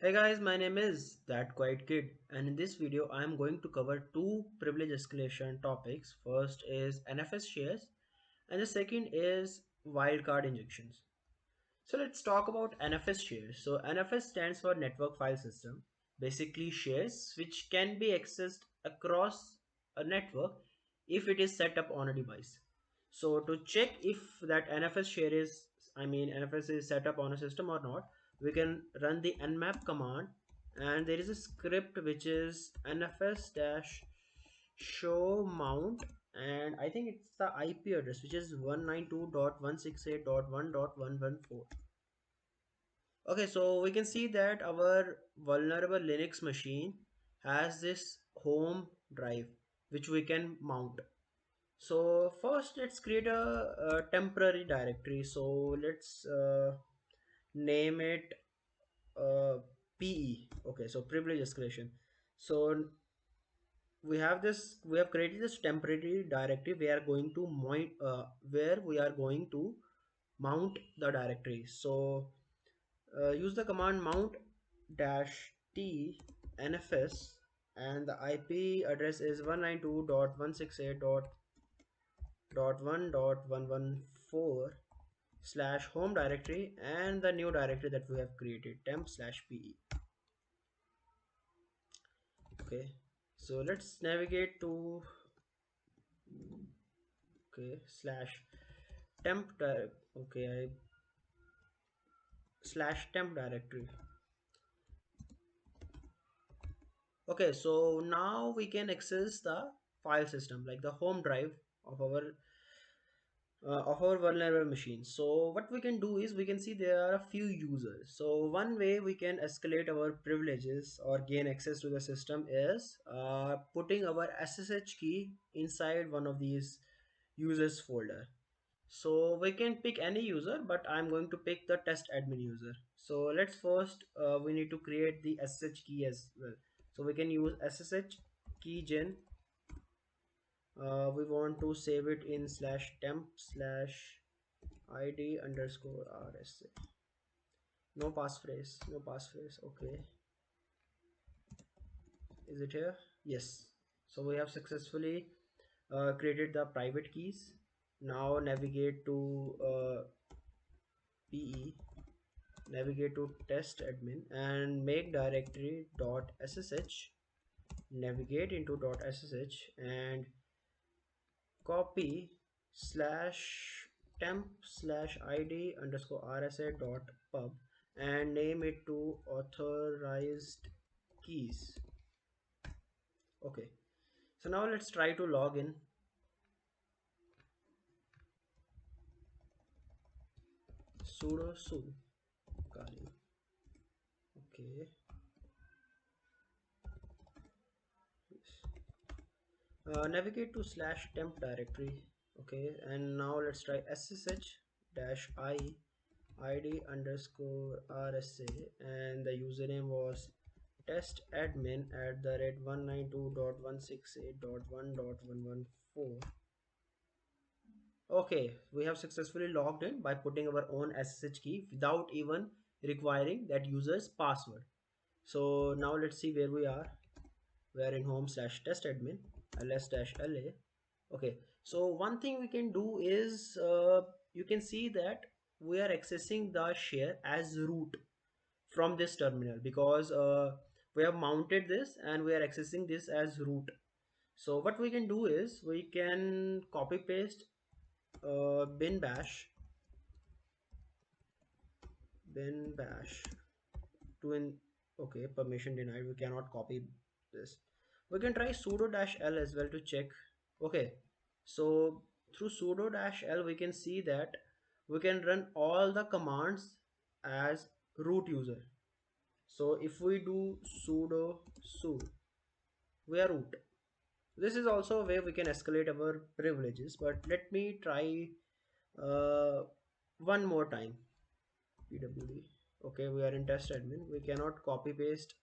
Hey guys, my name is That Quiet Kid, and in this video, I am going to cover two privilege escalation topics. First is NFS shares, and the second is wildcard injections. So let's talk about NFS shares. So NFS stands for Network File System, basically shares which can be accessed across a network if it is set up on a device. So to check if that NFS share is, NFS is set up on a system or not, we can run the nmap command, and there is a script which is nfs dash show mount, and I think it's the IP address which is 192.168.1.114. Okay, so we can see that our vulnerable Linux machine has this home drive which we can mount. So first let's create a temporary directory. So let's name it PE. Okay, so privilege escalation. So we have created this temporary directory. We are going to where we are going to mount the directory. So use the command mount dash t nfs, and the IP address is 192.168.1.114 slash home directory, and the new directory that we have created temp slash pe. Okay, so let's navigate to okay slash okay I slash temp directory. Okay, so now we can access the file system like the home drive of our vulnerable machine. So what we can do is we can see there are a few users. So one way we can escalate our privileges or gain access to the system is putting our SSH key inside one of these users folder. So we can pick any user, but I'm going to pick the test admin user. So let's first we need to create the SSH key as well. So we can use SSH keygen. We want to save it in slash temp slash id underscore rsa. No passphrase, no passphrase. Okay, is it here? Yes. So we have successfully created the private keys. Now navigate to pe, navigate to test admin and make directory dot ssh, navigate into dot ssh and copy slash temp slash id underscore rsa dot pub and name it to authorized keys. Okay, so now let's try to log in. Sudo su kali. Okay, navigate to slash temp directory. Okay, and now let's try ssh dash I id underscore rsa, and the username was test admin at the rate 192.168.1.114. Okay, we have successfully logged in by putting our own ssh key without even requiring that user's password. So now let's see where we are. We are in home slash test admin ls dash la. Okay, so one thing we can do is you can see that we are accessing the share as root from this terminal because we have mounted this and we are accessing this as root. So what we can do is we can copy paste bin bash, bin bash to in. Okay, permission denied, we cannot copy this. We can try sudo dash l as well to check. Okay, so through sudo dash l we can see that we can run all the commands as root user. So if we do sudo su, we are root. This is also a way we can escalate our privileges, but let me try uh, one more time. pwd. Okay, we are in test admin, we cannot copy paste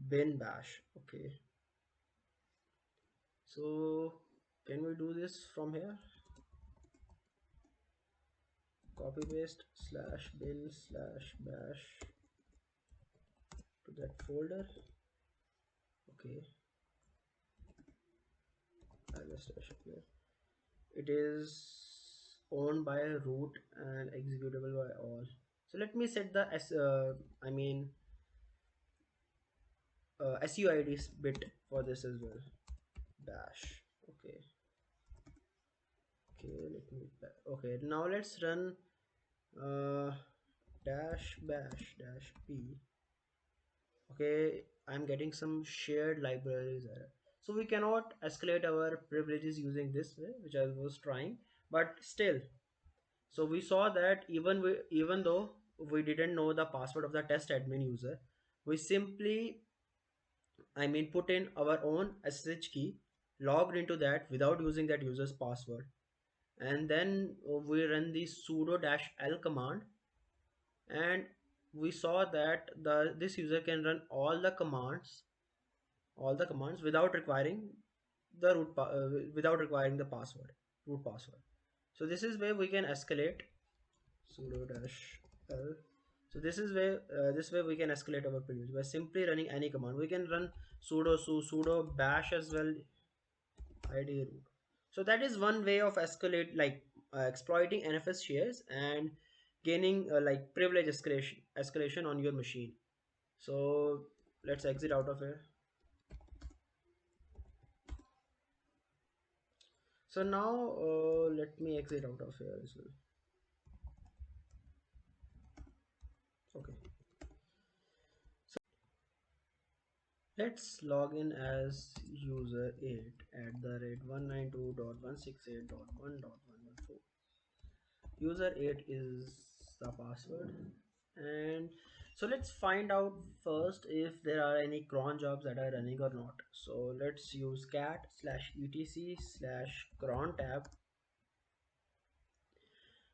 bin bash. Okay, so can we do this from here? Copy paste slash bin slash bash. that folder. Okay, I'll just here. It is owned by root and executable by all. So let me set the SUID bit for this as well. Dash. Okay. Okay. Okay. Now let's run uh, dash bash dash p. Okay. I'm getting some shared libraries error. So we cannot escalate our privileges using this way, which I was trying, but still. So we saw that even though we didn't know the password of the test admin user, we simply put in our own SSH key, logged into that without using that user's password, and then we run the sudo dash l command, and we saw that this user can run all the commands without requiring without requiring the root password. So this is where we can escalate sudo dash l. So this way we can escalate our privilege by simply running any command. We can run sudo bash as well, id root. So that is one way of exploiting NFS shares and gaining privilege escalation on your machine. So let's exit out of here. So now let me exit out of here as well. Okay. Let's log in as user 8 at the rate 192.168.1.114. User 8 is the password. And so let's find out first if there are any cron jobs that are running or not. So let's use cat slash etc slash cron tab.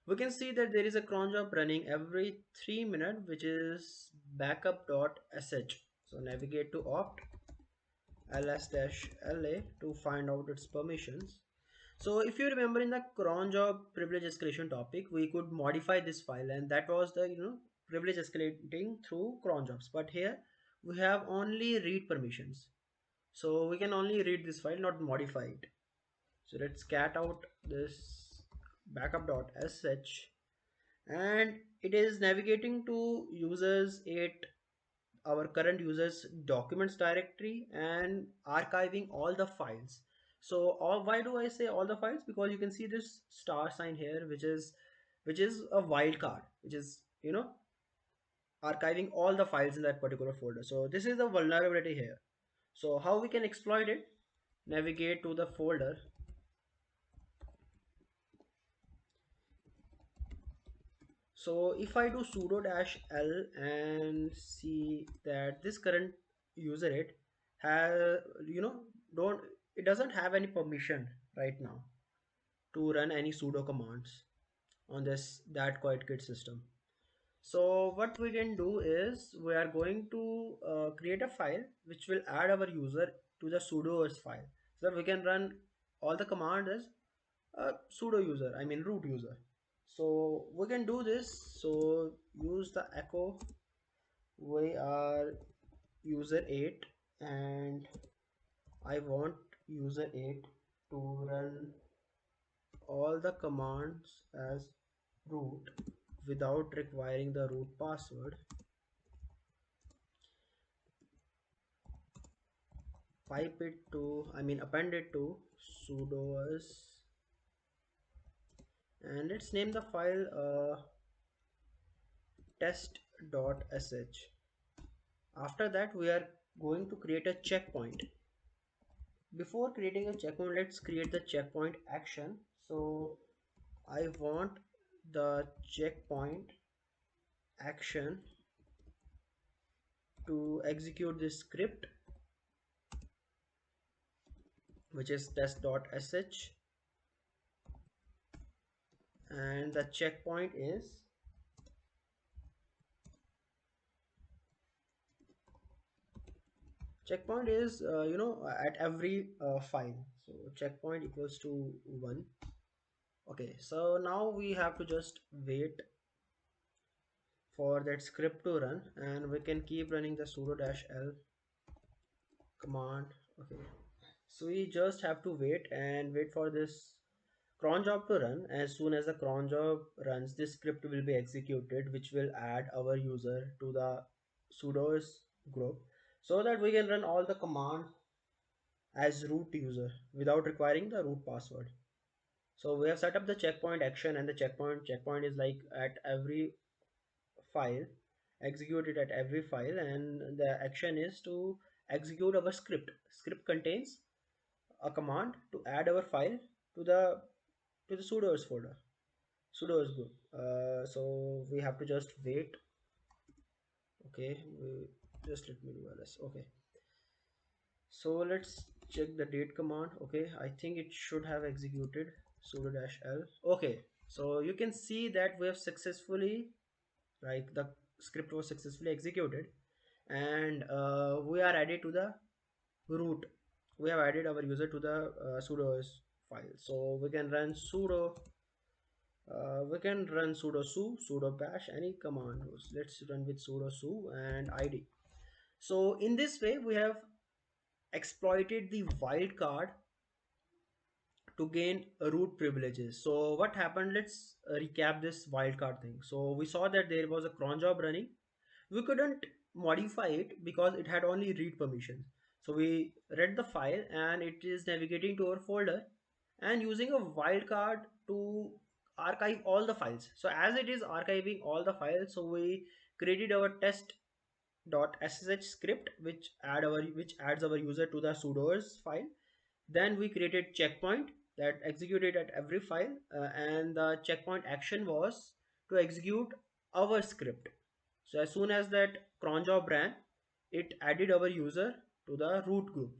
We can see that there is a cron job running every 3 minutes, which is backup.sh. So navigate to opt ls-la to find out its permissions. So if you remember in the cron job privilege escalation topic, we could modify this file, and that was the privilege escalating through cron jobs. But here we have only read permissions, so we can only read this file, not modify it. So let's cat out this backup.sh, and it is navigating to users 8, our current users documents directory, and archiving all the files. So why do I say all the files? Because you can see this star sign here, which is a wildcard, which is archiving all the files in that particular folder. So this is the vulnerability here. So how we can exploit it? Navigate to the folder. So if I do sudo dash l and see that this current user it has don't it doesn't have any permission right now to run any sudo commands on this that quiet kit system. So what we can do is we are going to create a file which will add our user to the sudoers file, so that we can run all the commands as a sudo user, root user. So we can do this. So use the echo. We are user 8, and I want user 8 to run all the commands as root without requiring the root password. Pipe it to append it to sudoers, and let's name the file test.sh. After that we are going to create a checkpoint. Before creating a checkpoint, let's create the checkpoint action. So I want the checkpoint action to execute this script, which is test.sh, and the checkpoint is at every file. So checkpoint equals to 1. Okay, so now we have to just wait for that script to run, and we can keep running the sudo dash l command. Okay, so we just have to wait for this cron job to run. As soon as the cron job runs, this script will be executed, which will add our user to the sudo's group, so that we can run all the command as root user without requiring the root password. So we have set up the checkpoint action, and the checkpoint is like at every file, executed at every file, and the action is to execute our script contains a command to add our file to the sudoers folder, sudoers group. So we have to just wait. Okay, just let me do ls. Okay, so let's check the date command. Okay, I think it should have executed sudo dash l. Okay, so you can see that we have successfully, like, the script was successfully executed, and we are added to the root. We have added our user to the sudo's file. So we can run sudo su, sudo bash, any command. Let's run with sudo su and id. So in this way we have exploited the wildcard to gain root privileges. So what happened? Let's recap this wildcard thing. So we saw that there was a cron job running. We couldn't modify it because it had only read permissions. So we read the file and it is navigating to our folder and using a wildcard to archive all the files. So as it is archiving all the files, so we created our test.ssh script which adds our user to the sudoers file. Then we created checkpoint that executed at every file, and the checkpoint action was to execute our script. So as soon as that cron job ran, it added our user to the root group,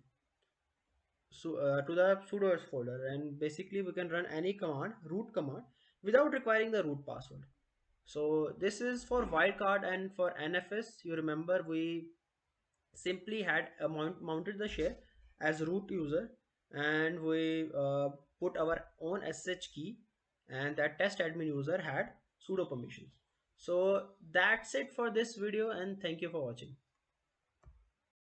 so to the sudoers folder, and basically we can run any command, root command, without requiring the root password. So this is for wildcard. And for NFS, you remember we simply had mounted the share as root user, and we put our own SSH key, and that test admin user had sudo permissions. So that's it for this video, and thank you for watching.